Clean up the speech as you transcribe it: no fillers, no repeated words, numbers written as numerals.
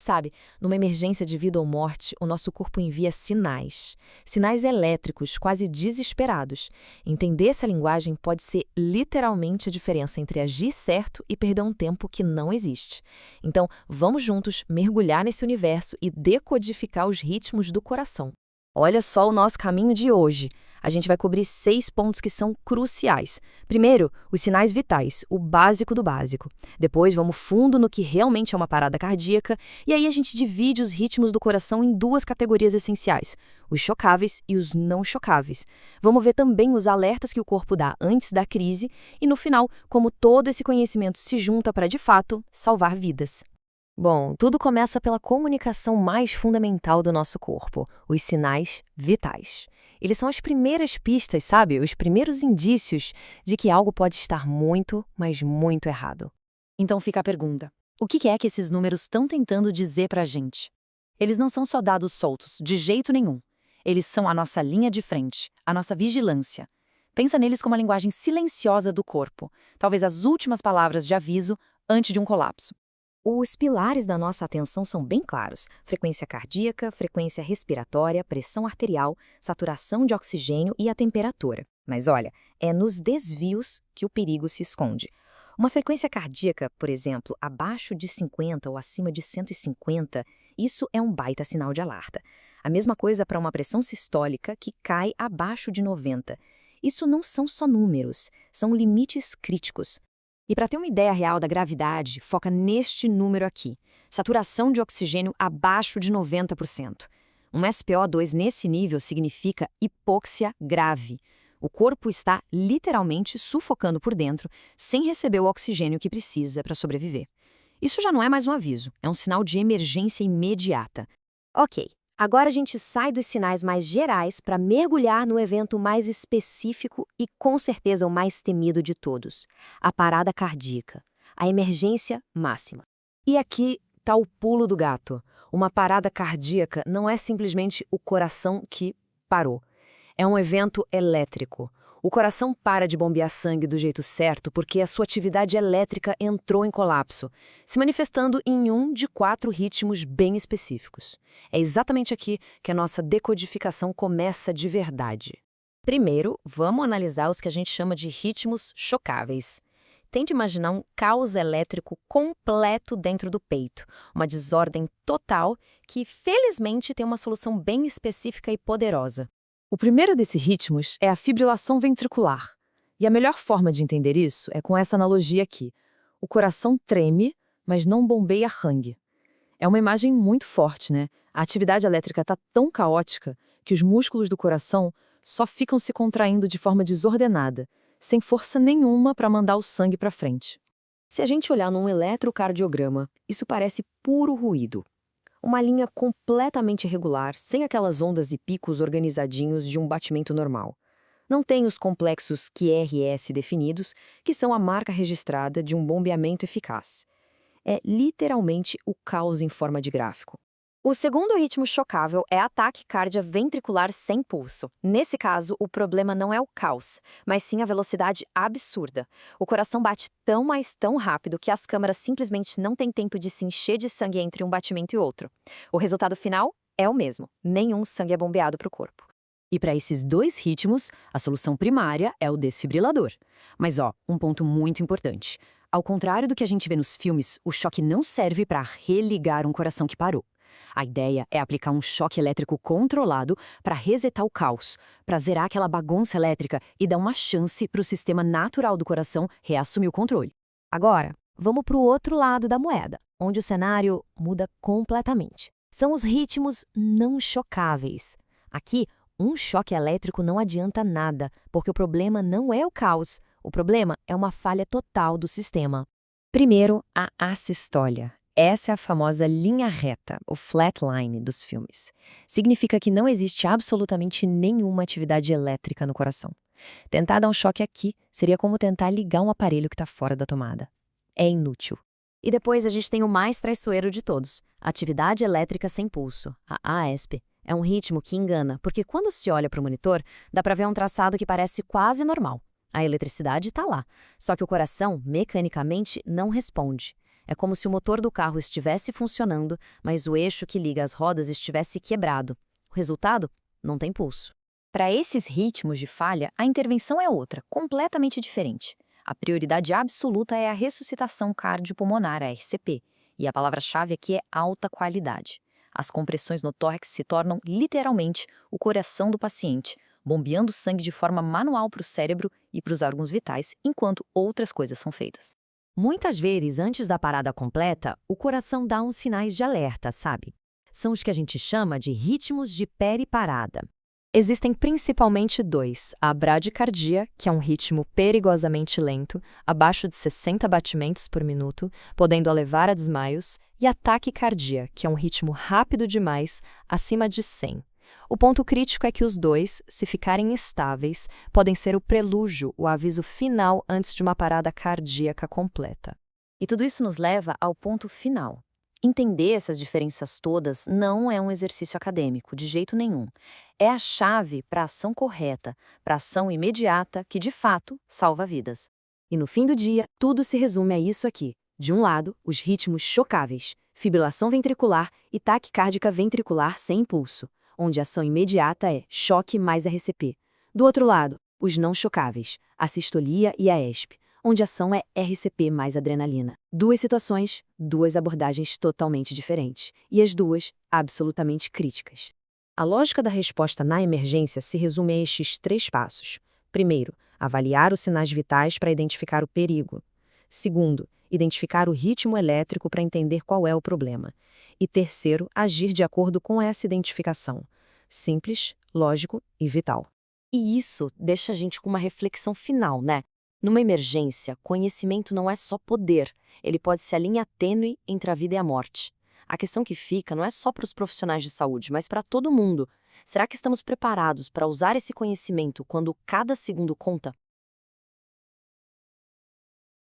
Sabe, numa emergência de vida ou morte, o nosso corpo envia sinais. Sinais elétricos, quase desesperados. Entender essa linguagem pode ser literalmente a diferença entre agir certo e perder um tempo que não existe. Então, vamos juntos mergulhar nesse universo e decodificar os ritmos do coração. Olha só o nosso caminho de hoje. A gente vai cobrir 6 pontos que são cruciais. Primeiro, os sinais vitais, o básico do básico. Depois, vamos fundo no que realmente é uma parada cardíaca. E aí a gente divide os ritmos do coração em 2 categorias essenciais, os chocáveis e os não chocáveis. Vamos ver também os alertas que o corpo dá antes da crise e, no final, como todo esse conhecimento se junta para, de fato, salvar vidas. Bom, tudo começa pela comunicação mais fundamental do nosso corpo, os sinais vitais. Eles são as primeiras pistas, sabe? Os primeiros indícios de que algo pode estar muito, mas muito errado. Então fica a pergunta: o que é que esses números estão tentando dizer pra gente? Eles não são só dados soltos, de jeito nenhum. Eles são a nossa linha de frente, a nossa vigilância. Pensa neles como a linguagem silenciosa do corpo, talvez as últimas palavras de aviso antes de um colapso. Os pilares da nossa atenção são bem claros: frequência cardíaca, frequência respiratória, pressão arterial, saturação de oxigênio e a temperatura. Mas olha, é nos desvios que o perigo se esconde. Uma frequência cardíaca, por exemplo, abaixo de 50 ou acima de 150, isso é um baita sinal de alerta. A mesma coisa para uma pressão sistólica que cai abaixo de 90. Isso não são só números, são limites críticos. E para ter uma ideia real da gravidade, foca neste número aqui: saturação de oxigênio abaixo de 90%. Um SpO2 nesse nível significa hipóxia grave. O corpo está literalmente sufocando por dentro, sem receber o oxigênio que precisa para sobreviver. Isso já não é mais um aviso, é um sinal de emergência imediata. Ok, agora a gente sai dos sinais mais gerais para mergulhar no evento mais específico e com certeza o mais temido de todos: a parada cardíaca, a emergência máxima. E aqui está o pulo do gato. Uma parada cardíaca não é simplesmente o coração que parou. É um evento elétrico. O coração para de bombear sangue do jeito certo porque a sua atividade elétrica entrou em colapso, se manifestando em um de 4 ritmos bem específicos. É exatamente aqui que a nossa decodificação começa de verdade. Primeiro, vamos analisar os que a gente chama de ritmos chocáveis. Tente imaginar um caos elétrico completo dentro do peito, uma desordem total que, felizmente, tem uma solução bem específica e poderosa. O primeiro desses ritmos é a fibrilação ventricular. E a melhor forma de entender isso é com essa analogia aqui: o coração treme, mas não bombeia sangue. É uma imagem muito forte, né? A atividade elétrica está tão caótica que os músculos do coração só ficam se contraindo de forma desordenada, sem força nenhuma para mandar o sangue para frente. Se a gente olhar num eletrocardiograma, isso parece puro ruído. Uma linha completamente irregular, sem aquelas ondas e picos organizadinhos de um batimento normal. Não tem os complexos QRS definidos, que são a marca registrada de um bombeamento eficaz. É literalmente o caos em forma de gráfico. O segundo ritmo chocável é a taquicardia ventricular sem pulso. Nesse caso, o problema não é o caos, mas sim a velocidade absurda. O coração bate tão, mas tão rápido que as câmaras simplesmente não têm tempo de se encher de sangue entre um batimento e outro. O resultado final é o mesmo: nenhum sangue é bombeado para o corpo. E para esses 2 ritmos, a solução primária é o desfibrilador. Mas um ponto muito importante: ao contrário do que a gente vê nos filmes, o choque não serve para religar um coração que parou. A ideia é aplicar um choque elétrico controlado para resetar o caos, para zerar aquela bagunça elétrica e dar uma chance para o sistema natural do coração reassumir o controle. Agora, vamos para o outro lado da moeda, onde o cenário muda completamente. São os ritmos não chocáveis. Aqui, um choque elétrico não adianta nada, porque o problema não é o caos, o problema é uma falha total do sistema. Primeiro, a assistólia. Essa é a famosa linha reta, o flatline dos filmes. Significa que não existe absolutamente nenhuma atividade elétrica no coração. Tentar dar um choque aqui seria como tentar ligar um aparelho que está fora da tomada. É inútil. E depois a gente tem o mais traiçoeiro de todos: atividade elétrica sem pulso, a AESP. É um ritmo que engana, porque quando se olha para o monitor, dá para ver um traçado que parece quase normal. A eletricidade está lá, só que o coração, mecanicamente, não responde. É como se o motor do carro estivesse funcionando, mas o eixo que liga as rodas estivesse quebrado. O resultado? Não tem pulso. Para esses ritmos de falha, a intervenção é outra, completamente diferente. A prioridade absoluta é a ressuscitação cardiopulmonar, a RCP, e a palavra-chave aqui é alta qualidade. As compressões no tórax se tornam, literalmente, o coração do paciente, bombeando sangue de forma manual para o cérebro e para os órgãos vitais, enquanto outras coisas são feitas. Muitas vezes, antes da parada completa, o coração dá uns sinais de alerta, sabe? São os que a gente chama de ritmos de periparada. Existem principalmente dois: a bradicardia, que é um ritmo perigosamente lento, abaixo de 60 batimentos por minuto, podendo levar a desmaios, e a taquicardia, que é um ritmo rápido demais, acima de 100. O ponto crítico é que os dois, se ficarem estáveis, podem ser o prelúdio, o aviso final antes de uma parada cardíaca completa. E tudo isso nos leva ao ponto final. Entender essas diferenças todas não é um exercício acadêmico, de jeito nenhum. É a chave para a ação correta, para a ação imediata que, de fato, salva vidas. E no fim do dia, tudo se resume a isso aqui. De um lado, os ritmos chocáveis, fibrilação ventricular e taquicárdica ventricular sem impulso, onde a ação imediata é choque mais RCP. Do outro lado, os não chocáveis, a sistolia e a ESP, onde a ação é RCP mais adrenalina. Duas situações, duas abordagens totalmente diferentes, e as duas absolutamente críticas. A lógica da resposta na emergência se resume a estes 3 passos. Primeiro, avaliar os sinais vitais para identificar o perigo. Segundo, identificar o ritmo elétrico para entender qual é o problema. E terceiro, agir de acordo com essa identificação. Simples, lógico e vital. E isso deixa a gente com uma reflexão final, né? Numa emergência, conhecimento não é só poder, ele pode ser a linha tênue entre a vida e a morte. A questão que fica não é só para os profissionais de saúde, mas para todo mundo. Será que estamos preparados para usar esse conhecimento quando cada segundo conta?